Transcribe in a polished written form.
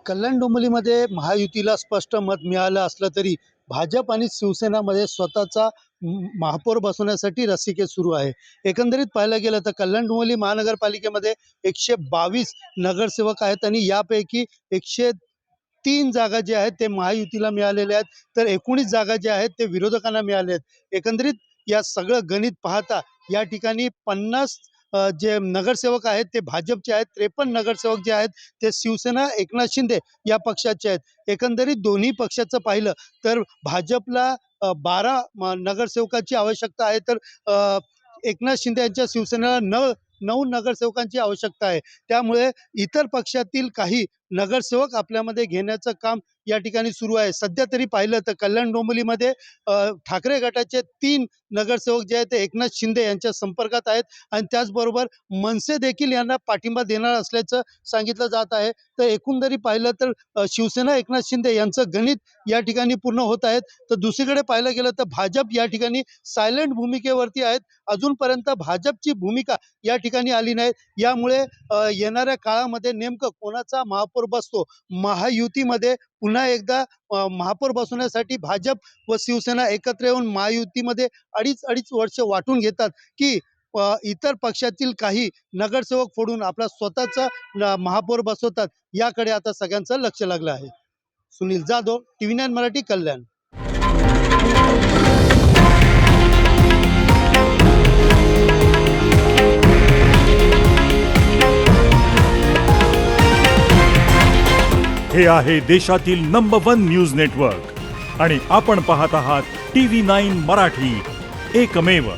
कल्याण डोंबिवलीमध्ये महायुतीला स्पष्ट मत मिळालं असलं तरी भाजप आणि शिवसेनामध्ये स्वतःचा महापौर बसवण्यासाठी रस्सीखेच सुरू आहे. एकंदरीत पाहायला गेलं तर कल्याण डोंबिवली महानगरपालिकेमध्ये 122 नगरसेवक आहेत आणि यापैकी 103 जागा जे आहेत ते महायुतीला मिळालेल्या आहेत, तर 19 जागा ज्या आहेत ते विरोधकांना मिळाले आहेत. एकंदरीत या सगळं गणित पाहता या ठिकाणी 50 जे नगरसेवक आहेत ते भाजपचे आहेत, 53 नगरसेवक जे आहेत ते शिवसेना एकनाथ शिंदे या पक्षाचे आहेत. एकंदरीत दोन्ही पक्षाचं पाहिलं तर भाजपला 12 नगरसेवकाची आवश्यकता आहे, तर एकनाथ शिंदे यांच्या शिवसेनेला 9 नगरसेवकांची आवश्यकता आहे. त्यामुळे इतर पक्षातील काही नगरसेवक आपल्यामध्ये घेण्याचं काम या ठिकाणी सुरू आहे. सध्या तरी पाहिलं तर कल्याण डोंबिवलीमध्ये ठाकरे गटाचे 3 नगरसेवक जे आहेत ते एकनाथ शिंदे यांच्या संपर्कात आहेत आणि त्याचबरोबर मनसे देखील यांना पाठिंबा देणार असल्याचं सांगितलं जात आहे. तर एकंदरीत पाहिलं तर शिवसेना एकनाथ शिंदे यांचं गणित या ठिकाणी पूर्ण होत आहेत. तर दुसरीकडे पाहायला गेलं तर भाजप या ठिकाणी सायलेंट भूमिकेवरती आहेत. अजूनपर्यंत भाजपची भूमिका या ठिकाणी आली नाही. यामुळे येणाऱ्या काळामध्ये नेमकं कोणाचा महापौर बसतो, महायुतीमध्ये पुन्हा एकदा महापौर बसवण्यासाठी भाजप व शिवसेना एकत्र येऊन महायुतीमध्ये अडीच वर्ष वाटून घेतात की इतर पक्षातील काही नगरसेवक फोडून आपला स्वतःचा महापौर बसवतात, याकडे आता सगळ्यांचं लक्ष लागलं आहे. सुनील जाधव, TV9 मराठी, कल्याण. हे आहे देशातील नंबर 1 न्यूज नेटवर्क आणि आपण पाहत आहात TV9 मराठी, एकमेव.